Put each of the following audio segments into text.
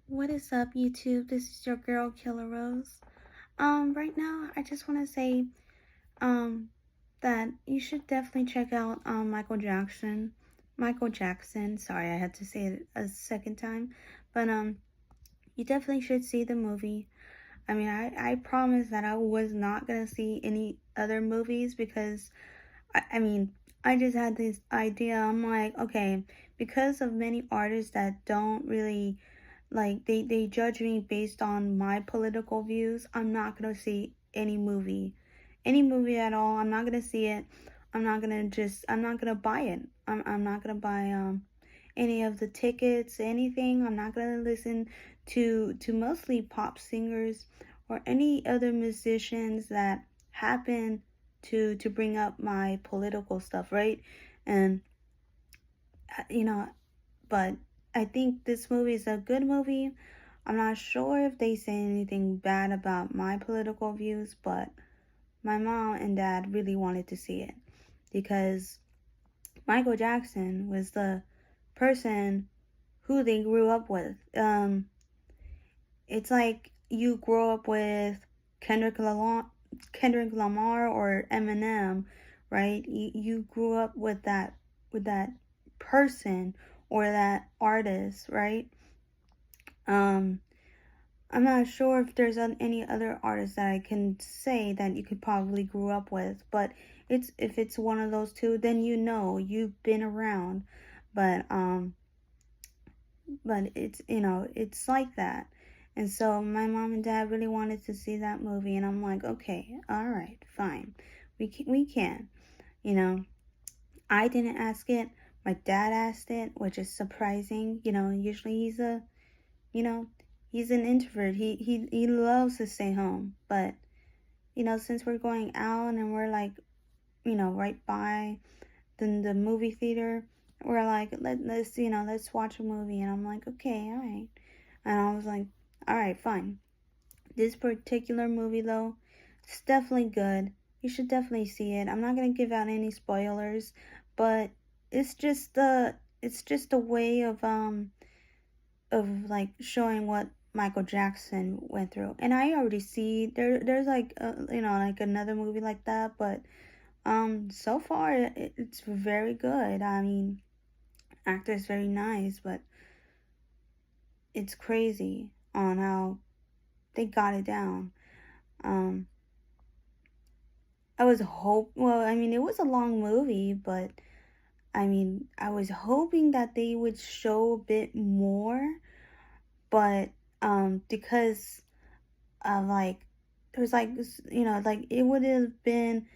What is up, YouTube? This is your girl, Killer Rose. Right now, I just want to say, um, that you should definitely check out, Michael Jackson. Michael Jackson. Sorry, I had to say it a second time. But, you definitely should see the movie. I mean, I promised that I was not going to see any other movies because, I mean, I just had this idea. I'm like, okay, because of many artists that don't really like they judge me based on my political views. I'm not gonna see any movie at all. I'm not gonna see it. I'm not gonna buy it. I'm not gonna buy any of the tickets, anything. I'm not gonna listen to mostly pop singers or any other musicians that happen to bring up my political stuff, right? And you know, but I think this movie is a good movie. I'm not sure if they say anything bad about my political views, but my mom and dad really wanted to see it because Michael Jackson was the person who they grew up with. It's like you grow up with Kendrick Lamar or Eminem, right? You grew up with that person or that artist, right? Um, I'm not sure if there's any other artists that I can say that you could probably grew up with, but it's if it's one of those two, then you know you've been around. But it's it's like that. And so my mom and dad really wanted to see that movie, and I'm like, okay, all right, fine, we can. You know, I didn't ask it. My dad asked it, which is surprising. Usually you know, he's an introvert. He loves to stay home. But, since we're going out and we're like, right by the movie theater, we're like, let's watch a movie. And I'm like, okay, all right. And I was like, all right, fine. This particular movie, though, it's definitely good. You should definitely see it. I'm not gonna give out any spoilers, but it's just a way of like showing what Michael Jackson went through. And I already see there's like like another movie like that, but so far it's very good. I mean, actor is very nice, but it's crazy on how they got it down. Um I mean, it was a long movie, but I mean, I was hoping that they would show a bit more, but because like there's like like it would have been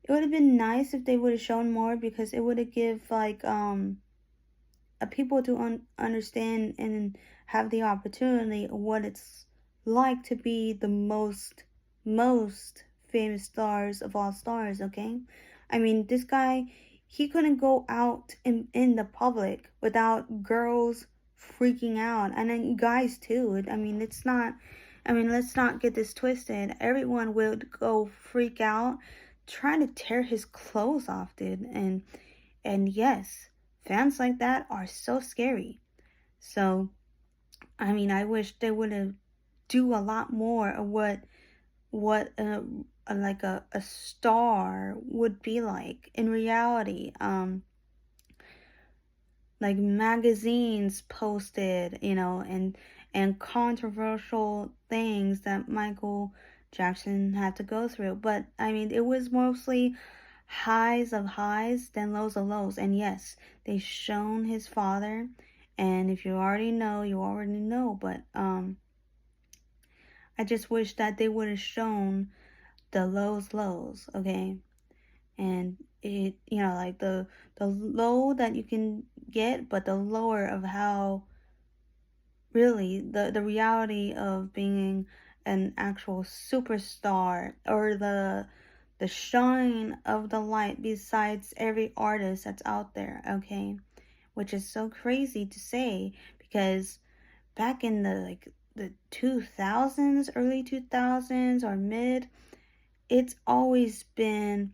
nice if they would have shown more because it would have give like a people to understand and have the opportunity of what it's like to be the most famous stars of all stars. Okay, I mean, this guy, he couldn't go out in the public without girls freaking out, and then guys too. I mean, let's not get this twisted. Everyone would go freak out trying to tear his clothes off, dude. And yes, fans like that are so scary. So, I mean, I wish they would have do a lot more of what like a star would be like in reality. Like magazines posted, and controversial things that Michael Jackson had to go through. But I mean, it was mostly highs of highs than lows of lows. And yes, they shown his father. And if you already know, you already know. But I just wish that they would have shown the lows, okay? And it, like the low that you can get, but the lower of how really the reality of being an actual superstar, or the shine of the light besides every artist that's out there, okay? Which is so crazy to say because back in the 2000s, early 2000s or mid, it's always been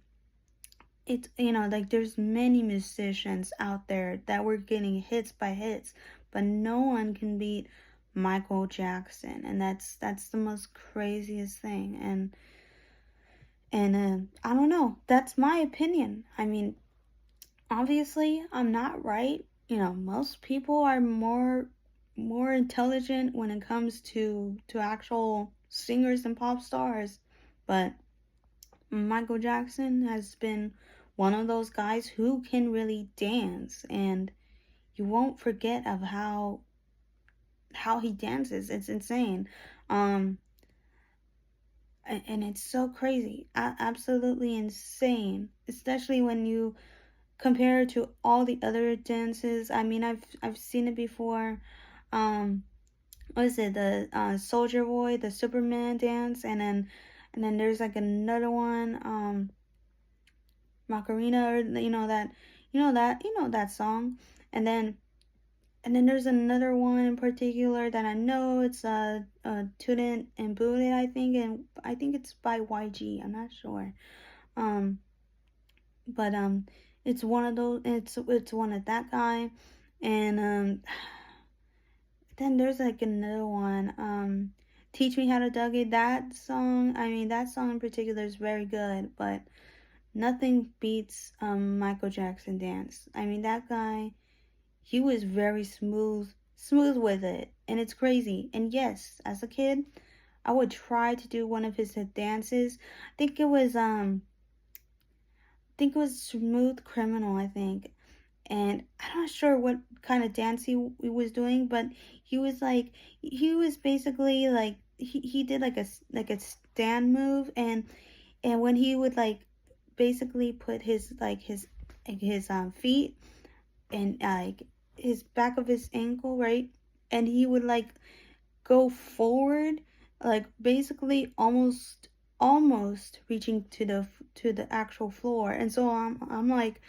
it's like there's many musicians out there that were getting hits by hits, but no one can beat Michael Jackson, and that's the most craziest thing. And I don't know. That's my opinion. I mean, obviously, I'm not right. You know, most people are more intelligent when it comes to actual singers and pop stars, but Michael Jackson has been one of those guys who can really dance, and you won't forget of how he dances. It's insane. Um and it's so crazy. Absolutely insane, especially when you compare it to all the other dances. I mean, I've seen it before. What is it? The Soldier Boy, the Superman dance, and then there's like another one, Macarena, or you know that song, and then there's another one in particular that I know. It's Tootin' and Booted, I think, and I think it's by YG. I'm not sure. Um, but it's one of those. It's one of that guy, and then there's like another one. Teach Me How to Dug It. That song. I mean, that song in particular is very good, but nothing beats Michael Jackson dance. I mean, that guy, he was very smooth with it, and it's crazy. And yes, as a kid, I would try to do one of his dances. I think it was Smooth Criminal, I think. And I'm not sure what kind of dance he was doing, but he was basically like he did like a stand move, and when he would like basically put his feet and like his back of his ankle, right? And he would like go forward, like basically almost reaching to the actual floor. And so I'm like,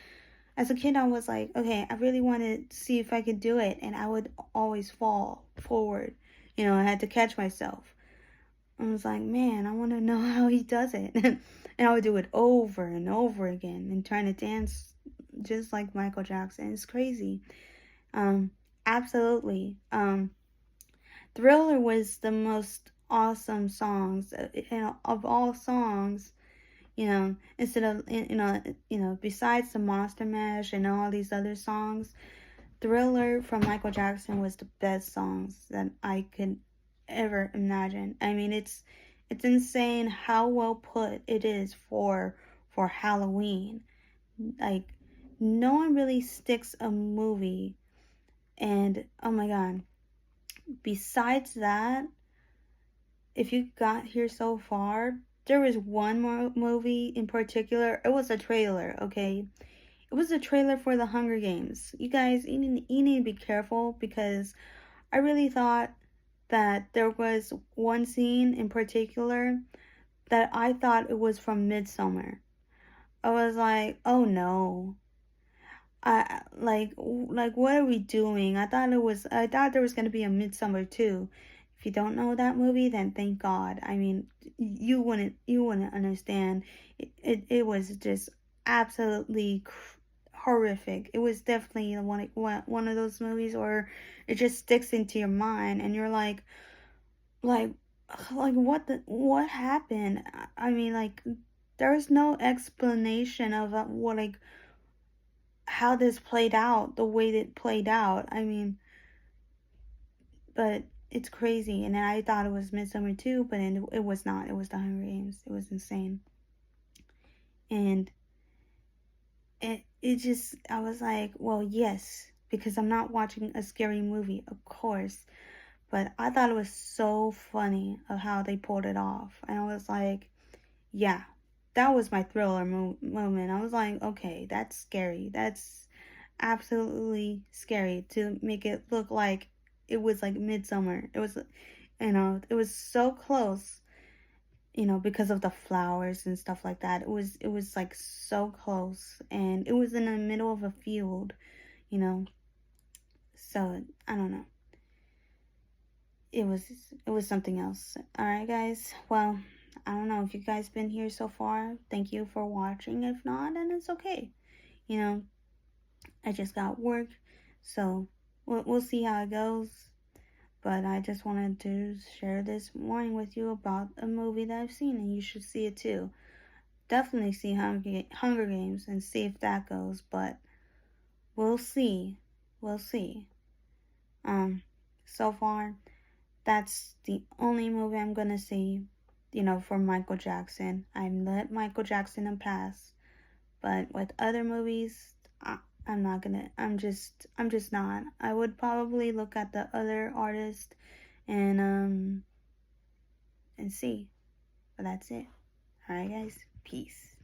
as a kid, I was like, okay, I really want to see if I could do it, and I would always fall forward. I had to catch myself. I was like, man, I want to know how he does it. And I would do it over and over again and trying to dance just like Michael Jackson. It's crazy. Um, Absolutely. Thriller was the most awesome songs, of all songs. Instead of besides the Monster Mash and all these other songs, Thriller from Michael Jackson was the best songs that I could ever imagine. I mean, it's insane how well put it is for Halloween. Like, no one really sticks a movie, and oh my god. Besides that, if you got here so far, there was one more movie in particular. It was a trailer, okay? It was a trailer for the Hunger Games. You guys, you need to be careful, because I really thought that there was one scene in particular that I thought it was from Midsummer. I was like, oh no. Like what are we doing? I thought there was gonna be a Midsummer too. If you don't know that movie, then thank God. I mean, you wouldn't understand. It was just absolutely horrific. It was definitely one of those movies where it just sticks into your mind, and you're like what happened? I mean, like, there's no explanation of what, like, how this played out the way that it played out. I mean, but it's crazy. And I thought it was Midsummer too, but it was not. It was the Hunger Games. It was insane. And it just, I was like, well, yes, because I'm not watching a scary movie, of course. But I thought it was so funny of how they pulled it off. And I was like, yeah, that was my thriller moment. I was like, okay, that's scary. That's absolutely scary to make it look like it was like Midsummer. It was so close, because of the flowers and stuff like that. It was like so close, and it was in the middle of a field, you know. So I don't know. It was something else. All right, guys. Well, I don't know if you guys been here so far. Thank you for watching. If not, then it's okay. You know, I just got work, so we'll see how it goes. But I just wanted to share this morning with you about a movie that I've seen, and you should see it too. Definitely see Hunger Games and see if that goes, but we'll see. We'll see. So far, that's the only movie I'm gonna see, for Michael Jackson. I let Michael Jackson in pass, but with other movies, I'm not gonna. I'm just not. I would probably look at the other artists and see. But that's it. Alright, guys. Peace.